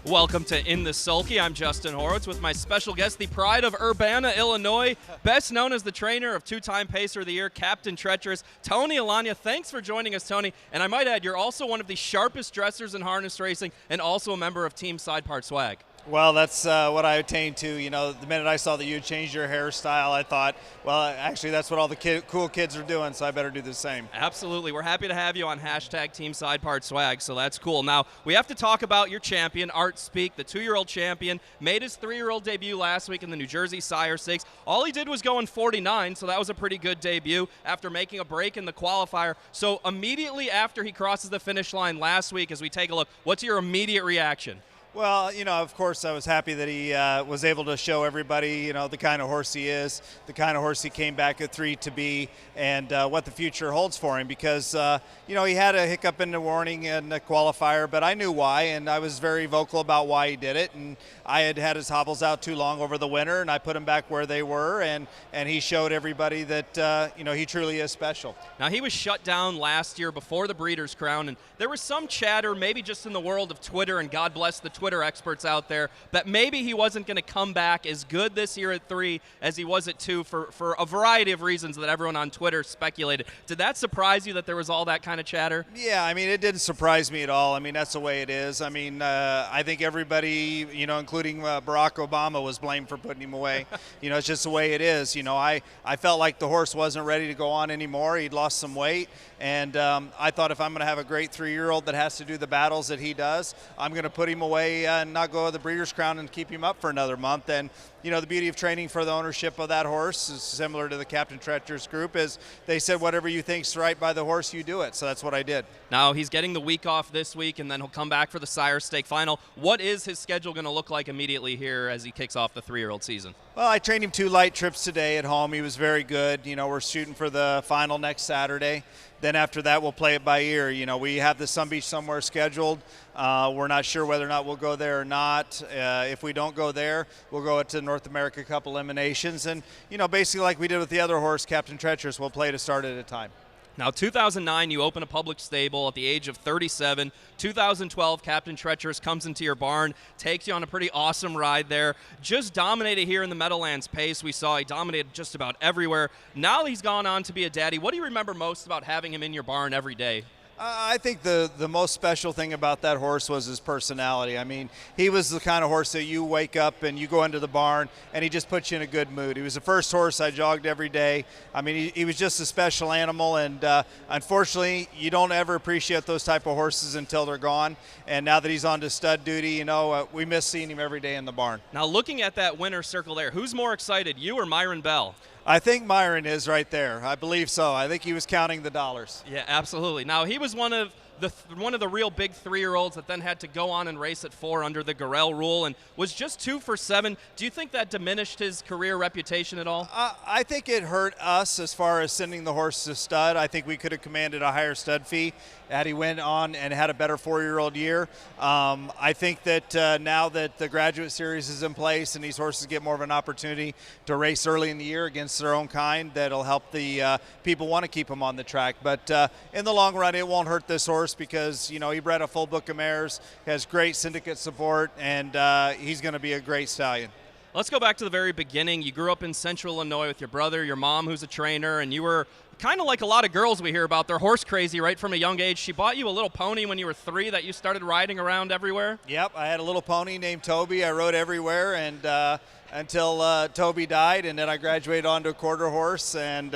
Welcome to In The Sulky. I'm Justin Horowitz with my special guest, the pride of Urbana, Illinois, best known as the trainer of two-time Pacer of the Year, Captaintreacherous, Tony Alagna. Thanks for joining us, Tony. And I might add, you're also one of the sharpest dressers in harness racing and also a member of Team Side Part Swag. Well, that's what I attained to. You know, the minute I saw that you changed your hairstyle, I thought, well, actually, that's what all the cool kids are doing, so I better do the same. Absolutely. We're happy to have you on hashtag Team Side Part Swag, so that's cool. Now, we have to talk about your champion, Artspeak, the 2-year-old champion, made his 3-year-old debut last week in the New Jersey Sire Stakes. All he did was go in 49, so that was a pretty good debut after making a break in the qualifier. So immediately after he crosses the finish line last week, as we take a look, what's your immediate reaction? Well, you know, of course, I was happy that he was able to show everybody, you know, the kind of horse he is, the kind of horse he came back at 3 to be, and what the future holds for him. Because, you know, he had a hiccup in the warning in the qualifier, but I knew why, and I was very vocal about why he did it. And I had had his hobbles out too long over the winter, and I put him back where they were, and he showed everybody that, you know, he truly is special. Now, he was shut down last year before the Breeders' Crown, and there was some chatter, maybe just in the world of Twitter, and God bless the Twitter experts out there, that maybe he wasn't going to come back as good this year at 3 as he was at 2 for a variety of reasons that everyone on Twitter speculated. Did that surprise you that there was all that kind of chatter? Yeah, I mean, it didn't surprise me at all. I mean, that's the way it is. I mean, I think everybody, you know, including Barack Obama, was blamed for putting him away. You know, it's just the way it is. You know, I felt like the horse wasn't ready to go on anymore. He'd lost some weight, and I thought if I'm going to have a great 3-year-old that has to do the battles that he does, I'm going to put him away and not go to the Breeders' Crown and keep him up for another month. And you know, the beauty of training for the ownership of that horse is similar to the Captaintreacherous group, is they said whatever you think's right by the horse, you do it. So that's what I did. Now, he's getting the week off this week, and then he'll come back for the Sire Stake final. What is his schedule going to look like immediately here as he kicks off the 3-year-old season? Well, I trained him 2 light trips today at home. He was very good. You know, we're shooting for the final next Saturday. Then after that, we'll play it by ear. You know, we have the Sun Beach somewhere scheduled. We're not sure whether or not we'll go there or not. If we don't go there, we'll go to North America Cup eliminations. And, you know, basically like we did with the other horse, Captaintreacherous, we'll play to start at a time. Now, 2009, you open a public stable at the age of 37. 2012, Captaintreacherous comes into your barn, takes you on a pretty awesome ride there. Just dominated here in the Meadowlands pace. We saw he dominated just about everywhere. Now he's gone on to be a daddy. What do you remember most about having him in your barn every day? I think the most special thing about that horse was his personality. I mean, he was the kind of horse that you wake up and you go into the barn and he just puts you in a good mood. He was the first horse I jogged every day. I mean, he was just a special animal, and unfortunately, you don't ever appreciate those type of horses until they're gone. And now that he's on to stud duty, you know, we miss seeing him every day in the barn. Now, looking at that winner's circle there, who's more excited, you or Myron Bell? I think Myron is right there. I believe so. I think he was counting the dollars. Yeah, absolutely. Now, he was one of the real big 3-year-olds that then had to go on and race at 4 under the Gorell rule and was just 2 for 7. Do you think that diminished his career reputation at all? I think it hurt us as far as sending the horse to stud. I think we could have commanded a higher stud fee had he went on and had a better 4-year-old year. I think that now that the Graduate Series is in place and these horses get more of an opportunity to race early in the year against their own kind, that'll help the people want to keep them on the track. But in the long run, it won't hurt this horse because, you know, he bred a full book of mares, has great syndicate support, and he's going to be a great stallion. Let's go back to the very beginning. You grew up in Central Illinois with your brother, your mom who's a trainer, and you were kind of like a lot of girls we hear about. They're horse crazy right from a young age. She bought you a little pony when you were 3 that you started riding around everywhere? Yep, I had a little pony named Toby. I rode everywhere and until Toby died, and then I graduated onto a quarter horse, and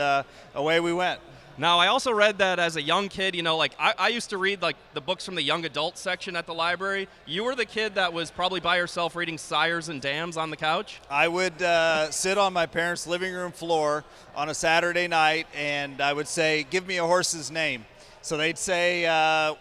away we went. Now, I also read that as a young kid, you know, like I used to read like the books from the young adult section at the library. You were the kid that was probably by yourself reading Sires and Dams on the couch? I would sit on my parents' living room floor on a Saturday night, and I would say, give me a horse's name. So they'd say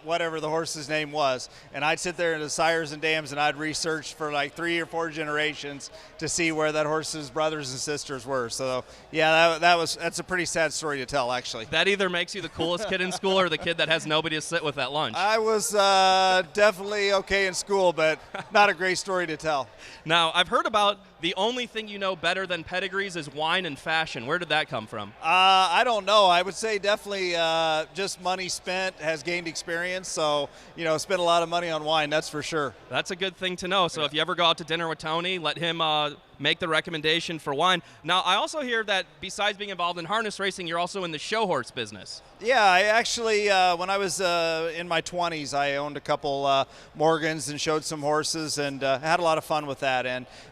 whatever the horse's name was, and I'd sit there in the Sires and Dams, and I'd research for like 3 or 4 generations to see where that horse's brothers and sisters were. So yeah, that's a pretty sad story to tell, actually. That either makes you the coolest kid in school or the kid that has nobody to sit with at lunch. I was definitely okay in school, but not a great story to tell. Now, I've heard about the only thing you know better than pedigrees is wine and fashion. Where did that come from? I don't know. I would say definitely just money spent has gained experience. So, spent a lot of money on wine, that's for sure. That's a good thing to know. So if you ever go out to dinner with Tony, let him make the recommendation for wine. Now, I also hear that besides being involved in harness racing, you're also in the show horse business. Yeah, I actually, when I was in my 20s, I owned a couple Morgans and showed some horses and had a lot of fun with that.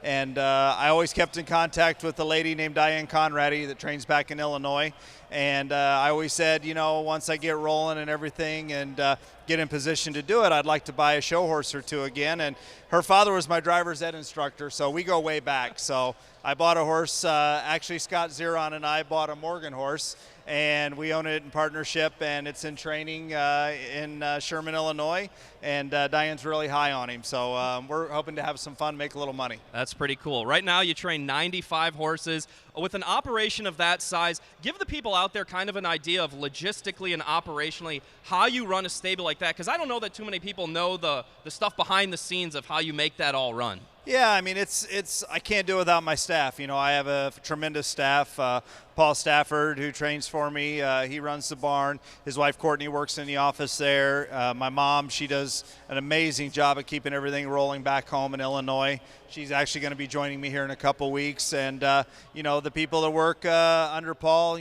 And I always kept in contact with a lady named Diane Conradi that trains back in Illinois. And I always said, once I get rolling and everything and get in position to do it, I'd like to buy a show horse or two again. And her father was my driver's ed instructor, so we go way back. So I bought a horse. Actually, Scott Zeron and I bought a Morgan horse, and we own it in partnership, and it's in training in Sherman, Illinois. And Diane's really high on him, so we're hoping to have some fun, make a little money. That's pretty cool. Right now, you train 95 horses. With an operation of that size, give the people out there kind of an idea of logistically and operationally how you run a stable like that, because I don't know that too many people know the stuff behind the scenes of how you make that all run. Yeah, I mean, it's I can't do it without my staff. I have a tremendous staff. Paul Stafford, who trains for me, he runs the barn. His wife, Courtney, works in the office there. My mom, she does an amazing job of keeping everything rolling back home in Illinois. She's actually going to be joining me here in a couple weeks. And, the people that work under Paul,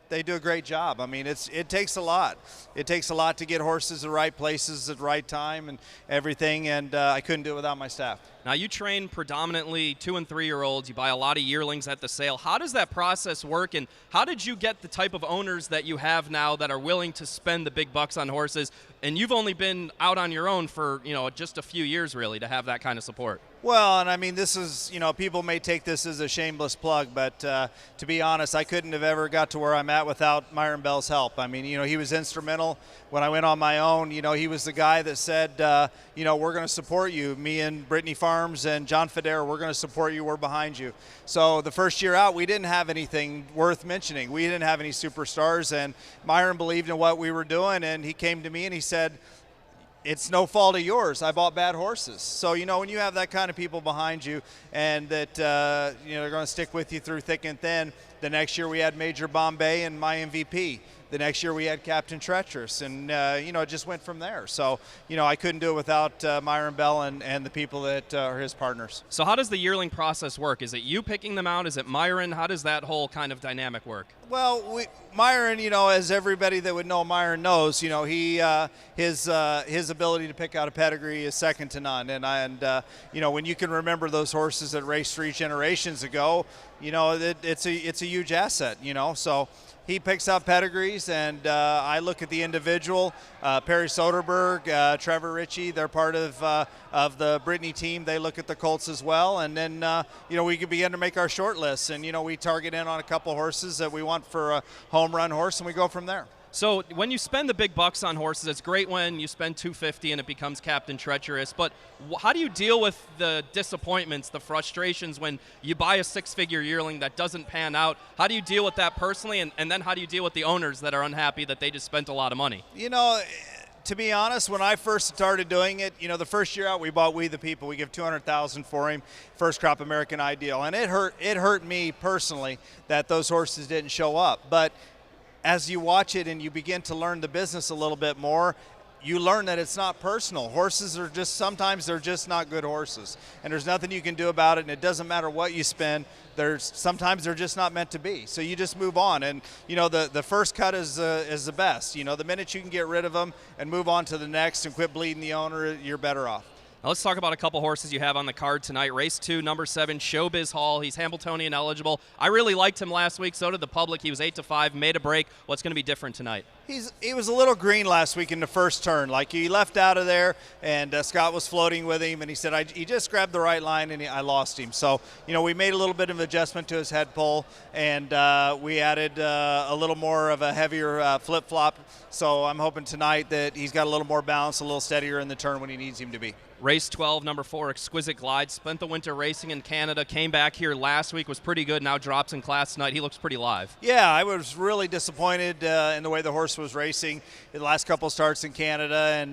they do a great job. I mean, it takes a lot. It takes a lot to get horses the right places at the right time and everything, and I couldn't do it without my staff. Now, you train predominantly 2- and 3-year-olds. You buy a lot of yearlings at the sale. How does that process work, and how did you get the type of owners that you have now that are willing to spend the big bucks on horses? And you've only been out on your own for, just a few years, really, to have that kind of support. Well, and I mean, this is, people may take this as a shameless plug, but to be honest, I couldn't have ever got to where I'm at without Myron Bell's help. I mean, he was instrumental when I went on my own. He was the guy that said, we're going to support you. Me and Brittany Farms and John Federa, we're going to support you. We're behind you. So the first year out, we didn't have anything worth mentioning. We didn't have any superstars, and Myron believed in what we were doing, and he came to me and he said, it's no fault of yours. I bought bad horses. So, when you have that kind of people behind you and that, they're going to stick with you through thick and thin. The next year we had Major Bombay and my MVP. The next year we had Captaintreacherous, and, it just went from there. So, I couldn't do it without Myron Bell and the people that are his partners. So how does the yearling process work? Is it you picking them out? Is it Myron? How does that whole kind of dynamic work? Well, Myron, as everybody that would know Myron knows, his ability to pick out a pedigree is second to none. And when you can remember those horses that raced 3 generations ago, it's a huge asset. So he picks out pedigrees, and I look at the individual. Perry Soderberg, Trevor Ritchie, they're part of the Brittany team. They look at the colts as well, and then we can begin to make our short lists, and we target in on a couple horses that we want for a home run horse, and we go from there. So when you spend the big bucks on horses, it's great when you spend $250 and it becomes Captaintreacherous, but how do you deal with the disappointments, the frustrations when you buy a 6-figure yearling that doesn't pan out? How do you deal with that personally, and then how do you deal with the owners that are unhappy that they just spent a lot of money? To be honest, when I first started doing it, the first year out we bought We the People. We give $200,000 for him, first crop American Ideal, and it hurt me personally that those horses didn't show up. But as you watch it and you begin to learn the business a little bit more, you learn that it's not personal. Horses are sometimes they're just not good horses, and there's nothing you can do about it, and it doesn't matter what you spend. Sometimes they're just not meant to be. So you just move on, and the first cut is the best. The minute you can get rid of them and move on to the next and quit bleeding the owner, you're better off. Now let's talk about a couple horses you have on the card tonight. Race 2, number 7, Showbiz Hall. He's Hambletonian eligible. I really liked him last week. So did the public. He was 8-5, made a break. What's going to be different tonight? He was a little green last week in the first turn. Like, he left out of there, and Scott was floating with him, and he said, he just grabbed the right line, and I lost him. So, we made a little bit of adjustment to his head pull, and we added a little more of a heavier flip-flop. So I'm hoping tonight that he's got a little more balance, a little steadier in the turn when he needs him to be. Race 12, number 4, Exquisite Glide. Spent the winter racing in Canada. Came back here last week, was pretty good. Now drops in class tonight. He looks pretty live. Yeah, I was really disappointed in the way the horse was racing in the last couple starts in Canada.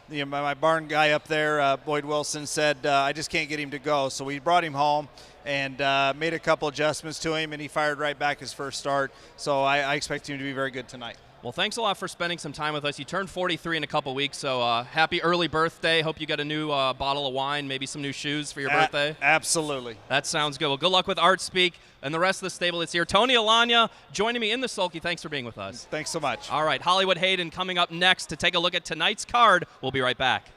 And my barn guy up there, Boyd Wilson, said, I just can't get him to go. So we brought him home and made a couple adjustments to him, and he fired right back his first start. So I expect him to be very good tonight. Well, thanks a lot for spending some time with us. You turned 43 in a couple weeks, so happy early birthday. Hope you got a new bottle of wine, maybe some new shoes for your birthday. Absolutely. That sounds good. Well, good luck with Artspeak and the rest of the stable that's here. Tony Alagna joining me in the sulky. Thanks for being with us. Thanks so much. All right, Hollywood Hayden coming up next to take a look at tonight's card. We'll be right back.